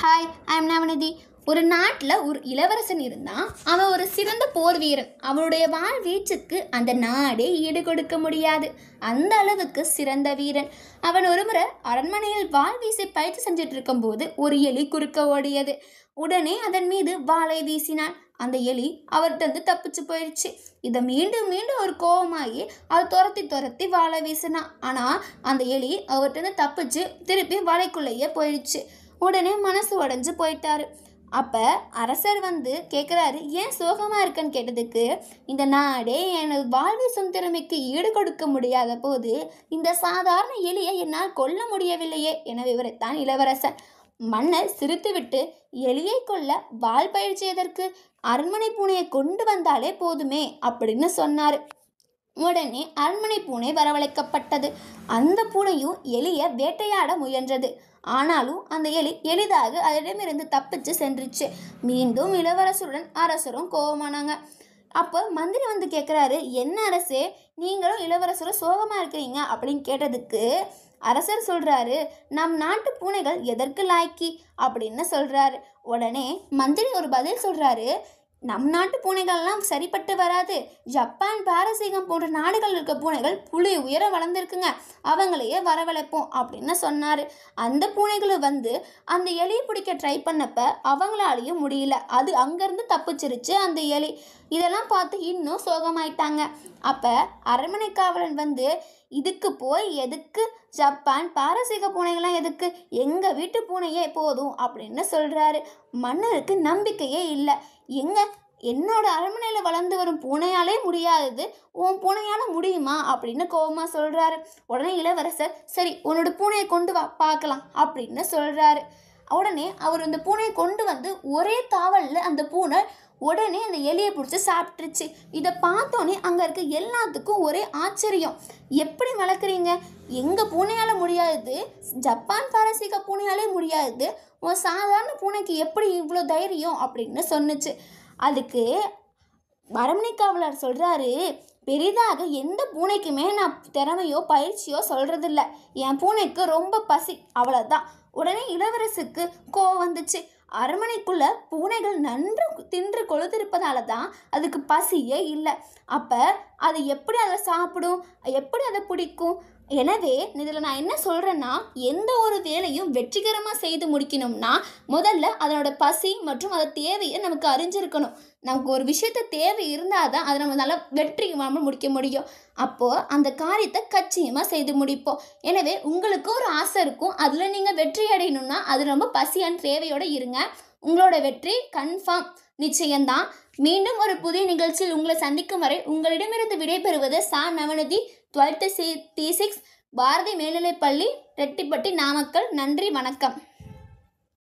Hi, I'm நவநிதி. ஒரு நாட்டில் ஒரு இளவரசன் இருந்தான். அவன் ஒரு சிறந்த போர் வீரன். அவனுடைய வாழ்வீச்சுக்கு அந்த நாடே ஈடு கொடுக்க முடியாது. அந்த அளவுக்கு சிறந்த வீரன். அவன் ஒருமுறை அரண்மனையில் வாள் வீசி பயிற்சி செஞ்சுட்டு இருக்கும்போது ஒரு எலி குறுக்க ஓடியது. உடனே அதன் மீது வாளை வீசினான். அந்த எலி அவர்கிட்ட தப்பிச்சு போயிடுச்சு. இதை மீண்டும் மீண்டும் ஒரு கோபமாகி அவர் துரத்தி வாளை வீசினான். ஆனால் அந்த எலி அவர்கிட்ட தப்பிச்சு திருப்பி வாழைக்குள்ளேயே போயிடுச்சு. உடனே மனசு உடஞ்சு போயிட்டாரு. அப்போ அரசர் கேட்குறாரு, ஏன் சோகமாக இருக்குன்னு கேட்டதுக்கு, இந்த நாடே எனது வாழ்வீசும் திறமைக்கு ஈடு கொடுக்க முடியாத போது இந்த சாதாரண எலியை என்னால் கொல்ல முடியவில்லையே என விவரித்தான் இளவரசன். மன்னர் சிரித்துவிட்டு, எலியை கொல்ல வாள் பயிற்சி எதற்கு? அரண்மனை பூனையை கொண்டு வந்தாலே போதுமே அப்படின்னு சொன்னார். உடனே அரண்மனை பூனை வரவழைக்கப்பட்டது. அந்த பூனையும் எலியை வேட்டையாட முயன்றது. ஆனாலும் அந்த எலி எளிதாக அதனிடமிருந்து தப்பிச்சு சென்றுச்சு. மீண்டும் இளவரசருடன் அரசரும் கோபமானாங்க. அப்போ மந்திரி கேட்குறாரு, என்ன அரசே, நீங்களும் இளவரசரும் சோகமாக இருக்கிறீங்க அப்படின்னு கேட்டதுக்கு அரசர் சொல்கிறாரு, நம் நாட்டு பூனைகள் எதற்கு லாய்க்கி அப்படின்னு சொல்கிறாரு. உடனே மந்திரி ஒரு பதில் சொல்கிறாரு, நம் நாட்டு பூனைகள்லாம் சரிப்பட்டு வராது. ஜப்பான், பாரசீகம் போன்ற நாடுகள் இருக்க பூனைகள் புலி உயர வளர்ந்துருக்குங்க, அவங்களையே வரவழைப்போம் அப்படின்னு சொன்னார். அந்த பூனைகளும் அந்த எலியை பிடிக்க ட்ரை பண்ணப்ப அவங்களாலையும் முடியல. அது அங்கேருந்து தப்பிச்சிருச்சு அந்த எலி. இதெல்லாம் பார்த்து இன்னும் சோகமாயிட்டாங்க. அப்போ அரண்மனை காவலன் இதுக்கு போய் எதுக்கு ஜப்பான், பாரசீக பூனைகள்லாம் எதுக்கு, எங்கள் வீட்டு பூனையே போதும் அப்படின்னு சொல்கிறாரு. மன்னருக்கு நம்பிக்கையே இல்லை. என்னோட அரண்மனையில் வளர்ந்து வரும் பூனையாலே முடியாதது உன் பூனையால் முடியுமா அப்படின்னு கோபமாக சொல்கிறாரு. உடனே இளவரசர், சரி உன்னோட பூனையை கொண்டு வா பார்க்கலாம் அப்படின்னு சொல்கிறாரு. உடனே அவர் அந்த பூனையை கொண்டு ஒரே தாவலில் அந்த பூனை உடனே அந்த எலியை பிடிச்சி சாப்பிட்டுருச்சு. இதை பார்த்தோன்னே அங்கே இருக்க எல்லாத்துக்கும் ஒரே ஆச்சரியம். எப்படி வளர்க்குறீங்க? எங்கள் பூனையால் முடியாதது ஜப்பான், பாரசீக பூனையாலே முடியாதது உன் சாதாரண பூனைக்கு எப்படி இவ்வளோ தைரியம் அப்படின்னு சொன்னுச்சு. அதுக்கு அரண்மனை காவலர் சொல்கிறாரு, பெரிதாக எந்த பூனைக்குமே நான் திறமையோ பயிற்சியோ சொல்கிறதில்ல. என் பூனைக்கு ரொம்ப பசி, அவ்வளோதான். உடனே இளவரசுக்கு கோவம் வந்துச்சு. அரண்மனைக்குள்ளே பூனைகள் நன்று தின்று கொழுத்திருப்பதால தான் அதுக்கு பசியே இல்லை. அப்போ அது எப்படி அதை சாப்பிடும், எப்படி அதை பிடிக்கும்? எனவே இதில் நான் என்ன சொல்கிறேன்னா, எந்த ஒரு வேலையும் வெற்றிகரமாக செய்து முடிக்கணும்னா முதல்ல அதனோட பசி மற்றும் அதை தேவையை நமக்கு அறிஞ்சிருக்கணும். நமக்கு ஒரு விஷயத்த தேவை இருந்தால் தான் அதை நம்ம நல்லா வெற்றிகரமாக முடிக்க முடியும். அப்போது அந்த காரியத்தை கச்சியமாக செய்து முடிப்போம். எனவே உங்களுக்கு ஒரு ஆசை இருக்கும், அதில் நீங்கள் வெற்றி அடையணும்னா அது ரொம்ப பசியான தேவையோடு இருங்க. உங்களோட வெற்றி கன்ஃபார்ம், நிச்சயம்தான். மீண்டும் ஒரு புதிய நிகழ்ச்சியில் உங்களை சந்திக்கும் வரை உங்களிடமிருந்து விடைபெறுவது நவநிதி, 12th C6, பாரதி மேல்நிலைப்பள்ளி, ரெட்டிப்பட்டி, நாமக்கல். நன்றி, வணக்கம்.